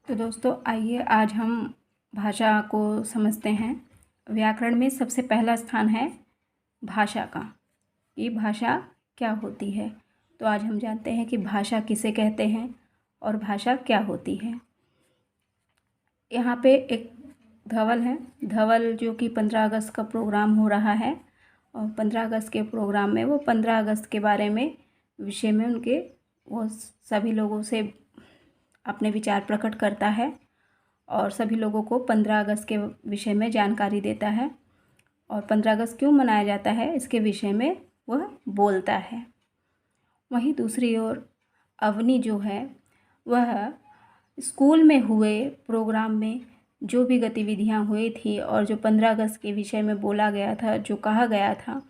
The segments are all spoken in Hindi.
तो दोस्तों आइए आज हम भाषा को समझते हैं। व्याकरण में सबसे पहला स्थान है भाषा का। ये भाषा क्या होती है? तो आज हम जानते हैं कि भाषा किसे कहते हैं और भाषा क्या होती है। यहाँ पे एक धवल है, धवल जो कि 15 अगस्त का प्रोग्राम हो रहा है और 15 अगस्त के प्रोग्राम में वो 15 अगस्त के बारे में विषय में उनके वो सभी लोगों से अपने विचार प्रकट करता है और सभी लोगों को 15 अगस्त के विषय में जानकारी देता है और 15 अगस्त क्यों मनाया जाता है इसके विषय में वह बोलता है। वहीं दूसरी ओर अवनी जो है वह स्कूल में हुए प्रोग्राम में जो भी गतिविधियां हुई थी और जो 15 अगस्त के विषय में बोला गया था, जो कहा गया था,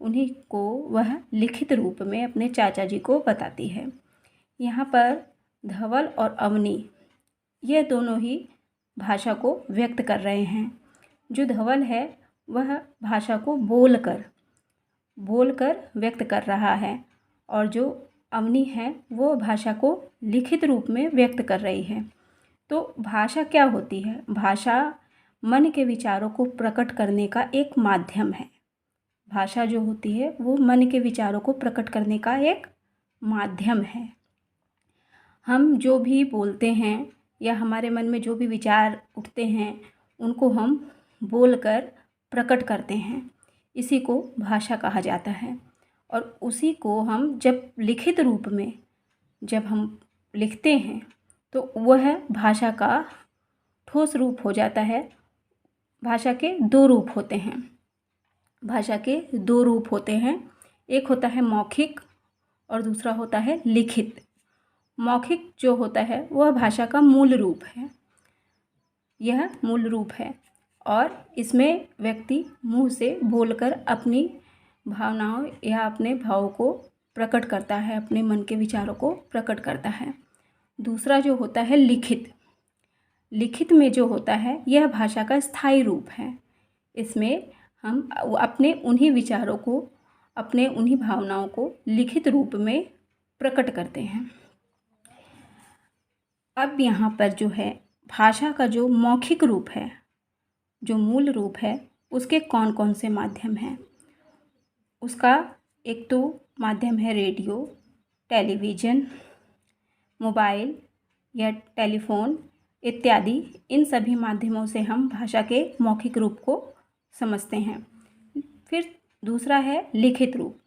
उन्हीं को वह लिखित रूप में अपने चाचा जी को बताती है। यहाँ पर धवल और अवनी ये दोनों ही भाषा को व्यक्त कर रहे हैं। जो धवल है वह भाषा को बोलकर व्यक्त कर रहा है और जो अवनी है वो भाषा को लिखित रूप में व्यक्त कर रही है। तो भाषा क्या होती है? भाषा मन के विचारों को प्रकट करने का एक माध्यम है। भाषा जो होती है वो मन के विचारों को प्रकट करने का एक माध्यम है। हम जो भी बोलते हैं या हमारे मन में जो भी विचार उठते हैं उनको हम बोलकर प्रकट करते हैं, इसी को भाषा कहा जाता है। और उसी को हम जब लिखित रूप में जब हम लिखते हैं तो वह भाषा का ठोस रूप हो जाता है। भाषा के दो रूप होते हैं। एक होता है मौखिक और दूसरा होता है लिखित। मौखिक जो होता है वह भाषा का मूल रूप है। यह मूल रूप है और इसमें व्यक्ति मुंह से बोलकर अपनी भावनाओं या अपने भावों को प्रकट करता है, अपने मन के विचारों को प्रकट करता है। दूसरा जो होता है लिखित में जो होता है यह भाषा का स्थायी रूप है। इसमें हम अपने उन्हीं विचारों को, अपने उन्हीं भावनाओं को लिखित रूप में प्रकट करते हैं। अब यहाँ पर जो है भाषा का जो मौखिक रूप है, जो मूल रूप है, उसके कौन कौन से माध्यम हैं? उसका एक तो माध्यम है रेडियो, टेलीविज़न, मोबाइल या टेलीफोन इत्यादि। इन सभी माध्यमों से हम भाषा के मौखिक रूप को समझते हैं। फिर दूसरा है लिखित रूप।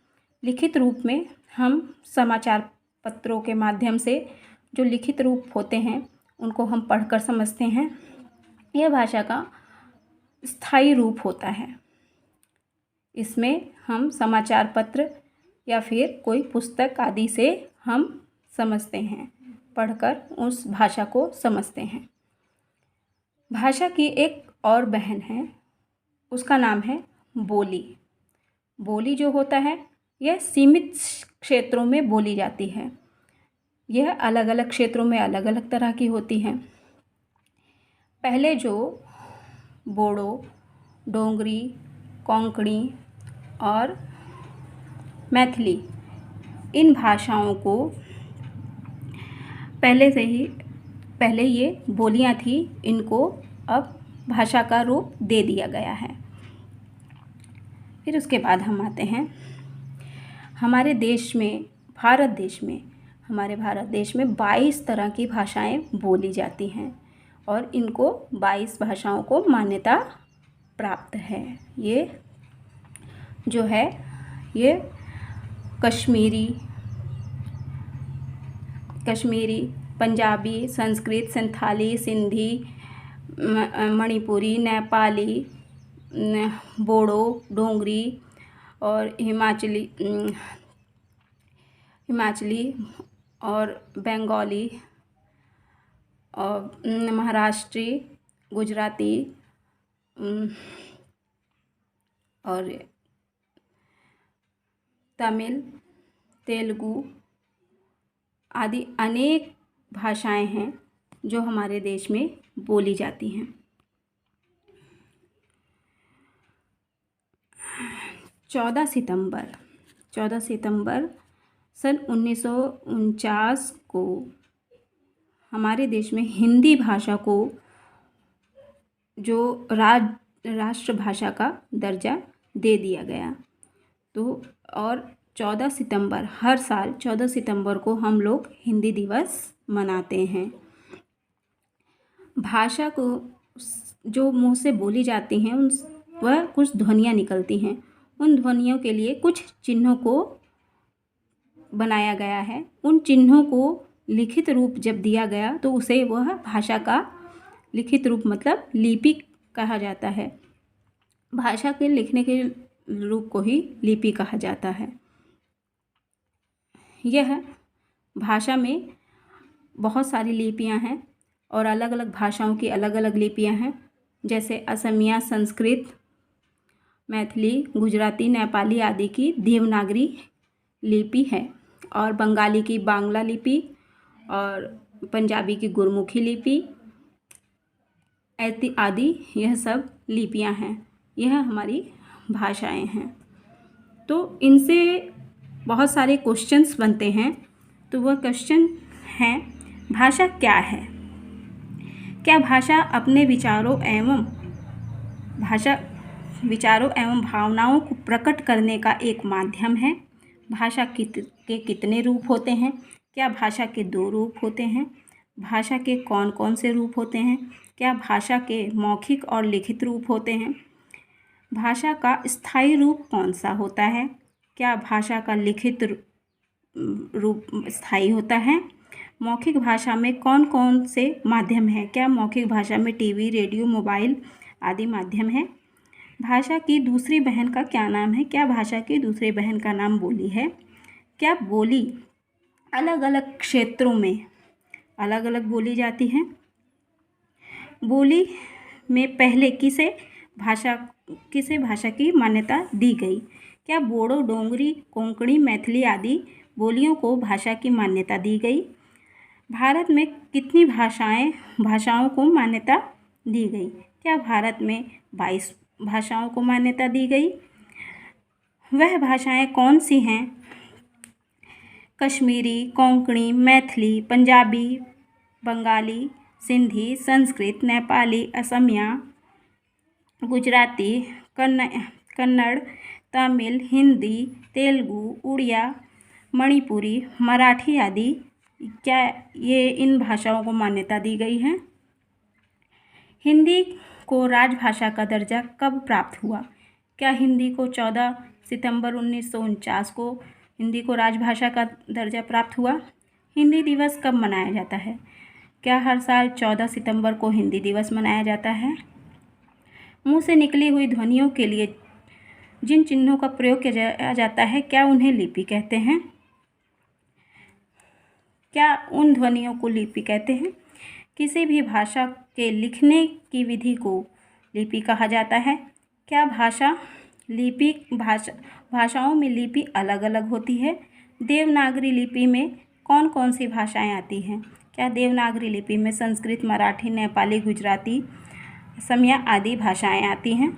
लिखित रूप में हम समाचार पत्रों के माध्यम से जो लिखित रूप होते हैं उनको हम पढ़कर समझते हैं। यह भाषा का स्थायी रूप होता है। इसमें हम समाचार पत्र या फिर कोई पुस्तक आदि से हम समझते हैं, पढ़कर उस भाषा को समझते हैं। भाषा की एक और बहन है, उसका नाम है बोली। बोली जो होता है यह सीमित क्षेत्रों में बोली जाती है। यह अलग अलग क्षेत्रों में अलग अलग तरह की होती हैं। पहले जो बोडो, डोंगरी, कोंकणी और मैथिली, इन भाषाओं को पहले ये बोलियां थी, इनको अब भाषा का रूप दे दिया गया है। फिर उसके बाद हम आते हैं हमारे देश में, हमारे भारत देश में 22 तरह की भाषाएं बोली जाती हैं और इनको 22 भाषाओं को मान्यता प्राप्त है। ये जो है ये कश्मीरी, पंजाबी, संस्कृत, संथाली, सिंधी, मणिपुरी, नेपाली, बोडो, डोंगरी और हिमाचली और बंगाली और महाराष्ट्री, गुजराती और तमिल, तेलुगु आदि अनेक भाषाएं हैं जो हमारे देश में बोली जाती हैं। 14 सितंबर सन 1949 को हमारे देश में हिंदी भाषा को जो राष्ट्रभाषा का दर्जा दे दिया गया। तो और 14 सितंबर, हर साल 14 सितंबर को हम लोग हिंदी दिवस मनाते हैं। भाषा को जो मुंह से बोली जाती हैं वह कुछ ध्वनियाँ निकलती हैं। उन ध्वनियों के लिए कुछ चिन्हों को बनाया गया है। उन चिन्हों को लिखित रूप जब दिया गया तो उसे वह भाषा का लिखित रूप मतलब लिपि कहा जाता है। भाषा के लिखने के रूप को ही लिपि कहा जाता है। यह भाषा में बहुत सारी लिपियां हैं और अलग अलग भाषाओं की अलग अलग लिपियां हैं, जैसे असमिया, संस्कृत, मैथिली, गुजराती, नेपाली आदि की देवनागरी लिपि है और बंगाली की बांग्ला लिपि और पंजाबी की गुरमुखी लिपि आदि यह सब लिपियां हैं। यह हमारी भाषाएं हैं। तो इनसे बहुत सारे क्वेश्चंस बनते हैं। तो वह क्वेश्चन हैं, भाषा क्या है? क्या भाषा अपने विचारों एवं भावनाओं को प्रकट करने का एक माध्यम है? भाषा के कितने रूप होते हैं? क्या भाषा के 2 रूप होते हैं? भाषा के कौन कौन से रूप होते हैं? क्या भाषा के मौखिक और लिखित रूप होते हैं? भाषा का स्थायी रूप कौन सा होता है? क्या भाषा का लिखित रूप स्थायी होता है? मौखिक भाषा में कौन कौन से माध्यम हैं? क्या मौखिक भाषा में टीवी, रेडियो, मोबाइल आदि माध्यम हैं? भाषा की दूसरी बहन का क्या नाम है? क्या भाषा की दूसरी बहन का नाम बोली है? क्या बोली अलग अलग क्षेत्रों में अलग अलग बोली जाती है? बोली में पहले किसे भाषा की मान्यता दी गई? क्या बोडो, डोंगरी, कोंकणी, मैथिली आदि बोलियों को भाषा की मान्यता दी गई? भारत में कितनी भाषाओं को मान्यता दी गई? क्या भारत में 22 भाषाओं को मान्यता दी गई? वह भाषाएं कौन सी हैं? कश्मीरी, कोंकणी, मैथिली, पंजाबी, बंगाली, सिंधी, संस्कृत, नेपाली, असमिया, गुजराती, कन्नड़, तमिल, हिंदी, तेलुगु, उड़िया, मणिपुरी, मराठी आदि, क्या ये इन भाषाओं को मान्यता दी गई है? हिंदी को राजभाषा का दर्जा कब प्राप्त हुआ? क्या हिंदी को 14 सितंबर 1949 को हिंदी को राजभाषा का दर्जा प्राप्त हुआ? हिंदी दिवस कब मनाया जाता है? क्या हर साल 14 सितंबर को हिंदी दिवस मनाया जाता है? मुंह से निकली हुई ध्वनियों के लिए जिन चिन्हों का प्रयोग किया जाता है, क्या उन्हें लिपि कहते हैं? क्या उन ध्वनियों को लिपि कहते हैं? किसी भी भाषा के लिखने की विधि को लिपि कहा जाता है। क्या भाषाओं में लिपि अलग अलग होती है? देवनागरी लिपि में कौन कौन सी भाषाएं आती हैं? क्या देवनागरी लिपि में संस्कृत, मराठी, नेपाली, गुजराती, असमिया आदि भाषाएं आती हैं?